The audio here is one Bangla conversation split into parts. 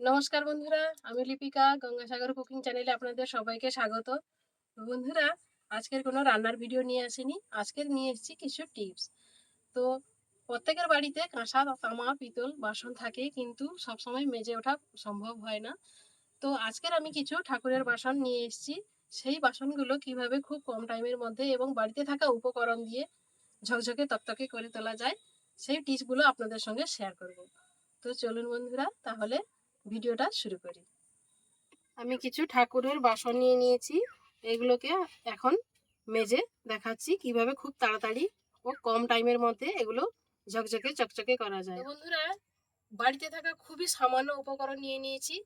নমস্কার বন্ধুরা, আমি লিপিকা গঙ্গাসাগর কুকিং চ্যানেলে আপনাদের সবাইকে স্বাগত। তো বন্ধুরা, আজকের কোনো রান্নার ভিডিও নিয়ে আসিনি, আজকের নিয়ে এসেছি কিছু টিপস। তো প্রত্যেকের বাড়িতে কাঁসা, তামা, পিতল বাসন থাকে, কিন্তু সবসময় মেজে ওঠা সম্ভব হয় না। তো আজকের আমি কিছু ঠাকুরের বাসন নিয়ে এসেছি। সেই বাসনগুলো কিভাবে খুব কম টাইমের মধ্যে এবং বাড়িতে থাকা উপকরণ দিয়ে ঝকঝকে তকতকে করে তোলা যায়, সেই টিপসগুলো আপনাদের সঙ্গে শেয়ার করব। তো চলুন বন্ধুরা, তাহলে ভিডিওটা শুরু করি। আমি কিছু ঠাকুরের বাসন নিয়ে নিয়েছি, এগুলোকে এখন মেজে দেখাচ্ছি কিভাবে খুব তাড়াতাড়ি ও কম টাইমের মধ্যে এগুলো ঝকঝকে চকচকে করা যায়। বন্ধুরা, বাড়িতে থাকা খুবই সামান্য উপকরণ নিয়ে নিয়েছি।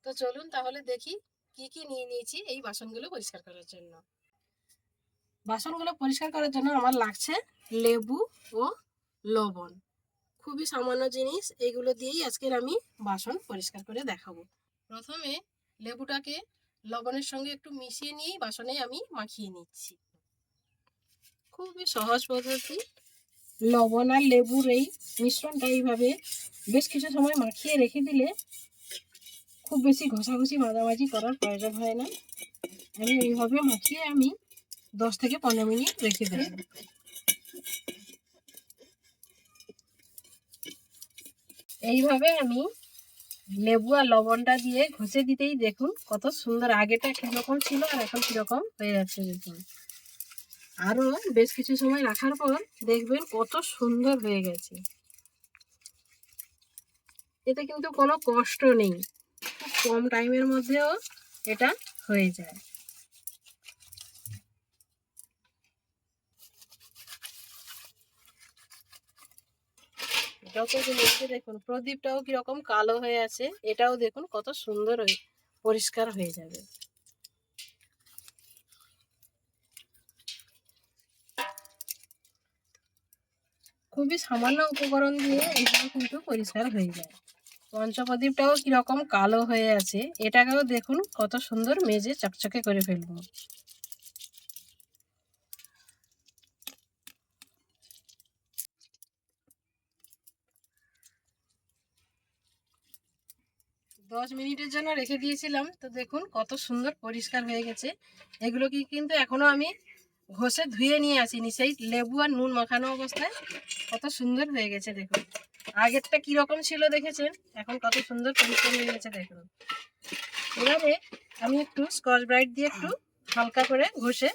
তো চলুন তাহলে দেখি কি কি নিয়ে নিয়েছি এই বাসনগুলো পরিষ্কার করার জন্য। বাসনগুলো পরিষ্কার করার জন্য আমার লাগছে লেবু ও লবণ। খুবই সামান্য জিনিস, এগুলো দিয়েই আজকের আমি বাসন পরিষ্কার করে দেখাবো। প্রথমে লেবুটাকে লবণের সঙ্গে একটু মিশিয়ে নিয়েই বাসনে আমি মাখিয়ে নিচ্ছি। খুবই সহজ পদ্ধতি। লবণ আর লেবুর এই মিশ্রণটা এইভাবে বেশ কিছু সময় মাখিয়ে রেখে দিলে খুব বেশি ঘষাঘষি মাজামাজি করার প্রয়োজন হয় না। আমি এইভাবে মাখিয়ে আমি 10 থেকে 15 মিনিট রেখে দেব। এইভাবে আমি লেবু আর লবণটা দিয়ে ঘষে দিতেই দেখুন কত সুন্দর, আগেটা কিরকম ছিল আর এখন কিরকম হয়ে যাচ্ছে দেখুন। আরো বেশ কিছু সময় রাখার পর দেখবেন কত সুন্দর হয়ে গেছে। এতে কিন্তু কোনো কষ্ট নেই, খুব কম টাইমের মধ্যেও এটা হয়ে যায়। যত জিনিসকে দেখুন, প্রদীপটাও কিরকম কালো হয়ে আছে, এটাও দেখুন কত সুন্দর পরিষ্কার হয়ে যাবে। খুবই সামান্য উপকরণ দিয়ে এগুলো কিন্তু পরিষ্কার হয়ে যায়। পঞ্চপ্রদীপটাও কিরকম কালো হয়ে আছে, এটাকেও দেখুন কত সুন্দর মেজে চকচকে করে ফেলবো। দশ মিনিটের জন্য রেখে দিয়েছিলাম, তো দেখুন কত সুন্দর পরিষ্কার হয়ে গেছে। এগুলোকে কিন্তু এখনো আমি ঘষে ধুয়ে নিয়ে আসিনি, সেই লেবু আর নুন মাখানো অবস্থায় কত সুন্দর হয়ে গেছে দেখুন। আগেরটা কিরকম ছিল দেখেছেন, এখন কত সুন্দর পরিষ্কার হয়ে গেছে দেখুন। এবারে আমি একটু স্কচ ব্রাইট দিয়ে একটু হালকা করে ঘষে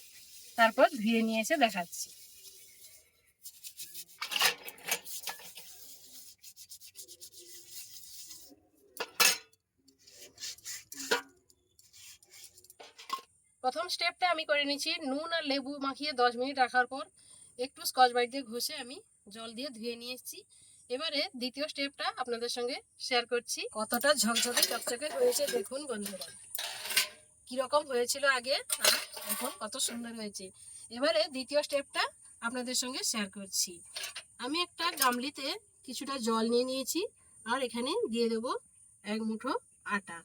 তারপর ধুয়ে নিয়ে এসে দেখাচ্ছি। প্রথম স্টেপটা আমি করে নিচ্ছি, নুন আর লেবু মাখিয়ে 10 মিনিট রাখার পর একটু স্কচ ব্রাইট দিয়ে ঘষে আমি জল দিয়ে ধুয়ে নিয়ে এসেছি। এবারে দ্বিতীয় স্টেপটা আপনাদের সঙ্গে শেয়ার করছি। কতটা ঝকঝকে চকচকে হয়েছে দেখুন বন্ধুরা, কিরকম হয়েছিল আগে আর এখন কত সুন্দর হয়েছে। এবারে দ্বিতীয় স্টেপটা আপনাদের সঙ্গে শেয়ার করছি। আমি একটা গামলিতে কিছুটা জল নিয়ে নিয়েছি আর এখানে দিয়ে দেবো 1 মুঠো আটা।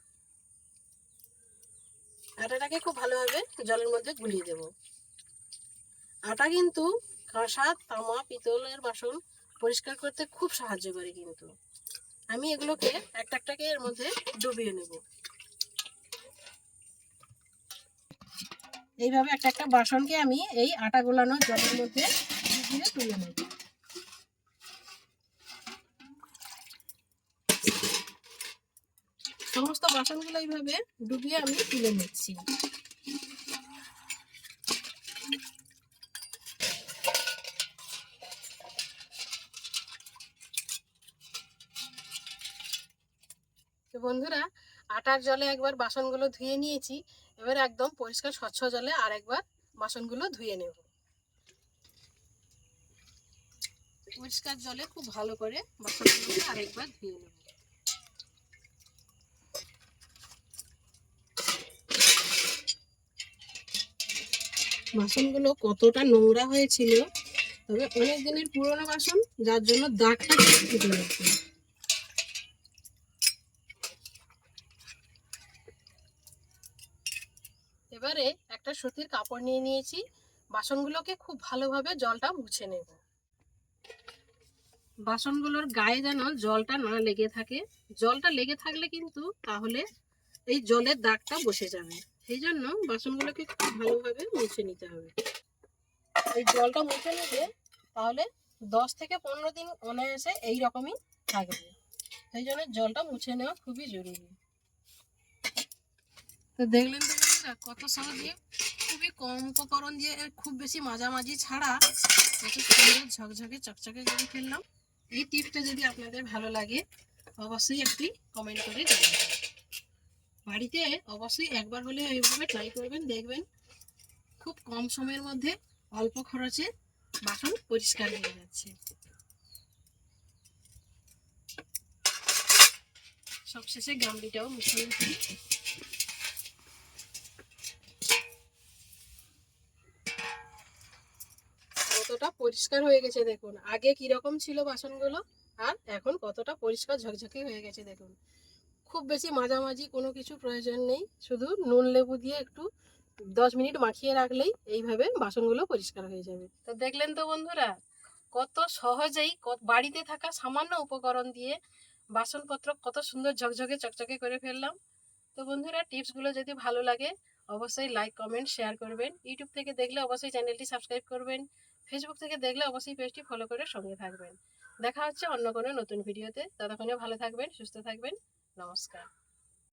আটাটাকে খুব ভালোভাবে জলের মধ্যে গুলিয়ে দেব। আটা কিন্তু কাঁসা, তামা, পিতলের বাসন পরিষ্কার করতে খুব সাহায্য করে। কিন্তু আমি এগুলোকে একটাকে এর মধ্যে ডুবিয়ে নেব। এইভাবে একটা বাসনকে আমি এই আটা গোলানো জলের মধ্যে ডুবিয়ে তুলে নেব। সমস্ত বাসনগুলো এইভাবে ডুবিয়ে আমি তুলে নিচ্ছি। তো বন্ধুরা, আটার জলে একবার বাসনগুলো ধুয়ে নিয়েছি, এবার একদম পরিষ্কার স্বচ্ছ জলে আরেকবার বাসনগুলো ধুয়ে নেব। পরিষ্কার জলে খুব ভালো করে বাসনগুলোকে আরেকবার ধুয়ে নেব। বাসনগুলো কতটা নোংরা হয়েছিল, তবে অনেক দিনের পুরনো বাসন, যার জন্য দাগটা কেটে যাচ্ছে। এবারে একটা সুতির কাপড় নিয়ে নিয়েছি, বাসনগুলোকে খুব ভালোভাবে জলটা মুছে নেব। বাসনগুলোর গায়ে যেন জলটা না লেগে থাকে, জলটা লেগে থাকলে কিন্তু তাহলে এই জলের দাগটা বসে যাবে। সেই জন্য বাসনগুলোকে খুব ভালোভাবে মুছে নিতে হবে। এই জলটা মুছে নিলে তাহলে 10 থেকে 15 দিন অনায়াসে এইরকমই থাকবে। সেই জন্য জলটা মুছে নেওয়া খুবই জরুরি। তো দেখলেন তো বন্ধুরা কত সহজে, খুবই কম উপকরণ দিয়ে, খুব বেশি মাঝামাঝি ছাড়া কত সুন্দর ঝকঝকে চকচকে করে ফেললাম। এই টিপসটা যদি আপনাদের ভালো লাগে অবশ্যই একটি কমেন্ট করে জানাবেন। বাড়িতে অবশ্যই একবার হলে এইভাবে ট্রাই করবেন, দেখবেন খুব কম সময়ের মধ্যে অল্প খরচে বাসন পরিষ্কার হয়ে যাচ্ছে। সবশেষে গামলিটাও মুছে নিচ্ছি। কতটা পরিষ্কার হয়ে গেছে দেখুন, আগে কিরকম ছিল বাসনগুলো আর এখন কতটা পরিষ্কার ঝকঝকে হয়ে গেছে দেখুন। খুব বেশি মাঝামাঝি কোনো কিছু প্রয়োজন নেই, শুধু নুন লেবু দিয়ে একটু 10 মিনিট মাখিয়ে রাখলেই এইভাবে বাসনগুলো পরিষ্কার হয়ে যাবে। তো দেখলেন তো বন্ধুরা কত সহজেই বাড়িতে থাকা সামান্য উপকরণ দিয়ে বাসনপত্র কত সুন্দর ঝকঝকে চকচকে করে ফেললাম। তো বন্ধুরা টিপসগুলো যদি ভালো লাগে অবশ্যই লাইক কমেন্ট শেয়ার করবেন। ইউটিউব থেকে দেখলে অবশ্যই চ্যানেলটি সাবস্ক্রাইব করবেন। ফেসবুক থেকে দেখলে অবশ্যই পেজটি ফলো করে সঙ্গে থাকবেন। দেখা হচ্ছে অন্য কোনো নতুন ভিডিওতে। ততক্ষণে ভালো থাকবেন, সুস্থ থাকবেন। নমস্কার।